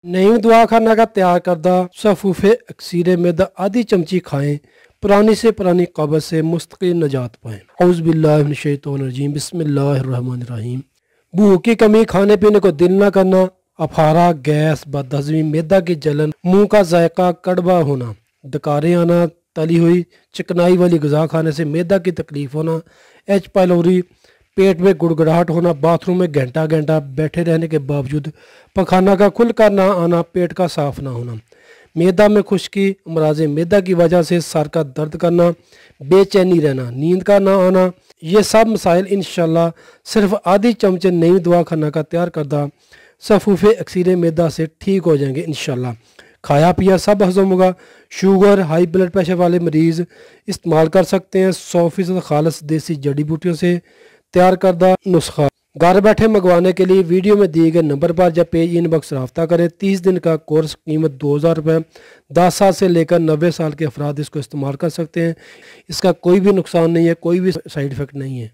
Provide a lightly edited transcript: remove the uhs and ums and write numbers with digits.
नईम दवा खाना का तैयार करदा सफूफे अक्सीर मैदा आधी चमची खाएं, पुरानी से पुरानी कब्र से मुस्तकिल नजात पाएं। औज़ बिल्लाहि मिनश शैतानिर रजीम, बिस्मिल्लाहिर रहमानिर रहीम। भूख की कमी, खाने पीने को दिल न करना, अफारा, गैस, बदहज़मी, मैदा की जलन, मुंह का जायका कड़वा होना, डकारे आना, तली हुई चिकनाई वाली ग़िज़ा खाने से मैदा की तकलीफ होना, एच पाइलोरी, पेट में गुड़गुड़ाहट होना, बाथरूम में घंटा घंटा बैठे रहने के बावजूद पखाना का खुल कर ना आना, पेट का साफ ना होना, मैदा में खुश्की, अमराज़ मैदा की वजह से सर का दर्द करना, बेचैनी रहना, नींद का ना आना, ये सब मसाइल इंशाल्लाह सिर्फ आधी चमचे नई दवा खाना का तैयार करदा सफूफे अक्सीर मैदा से ठीक हो जाएंगे इंशाल्लाह। खाया पिया सब हजम होगा। शुगर, हाई ब्लड प्रेशर वाले मरीज़ इस्तेमाल कर सकते हैं 100% खालिस देसी जड़ी बूटियों से तैयार करदा नुस्खा। घर बैठे मंगवाने के लिए वीडियो में दिए गए नंबर पर या पेज इनबॉक्स रब्ता करें। 30 दिन का कोर्स, कीमत 2000 रुपये। 10 साल से लेकर 90 साल के अफराद इसको इस्तेमाल कर सकते हैं। इसका कोई भी नुकसान नहीं है, कोई भी साइड इफ़ेक्ट नहीं है।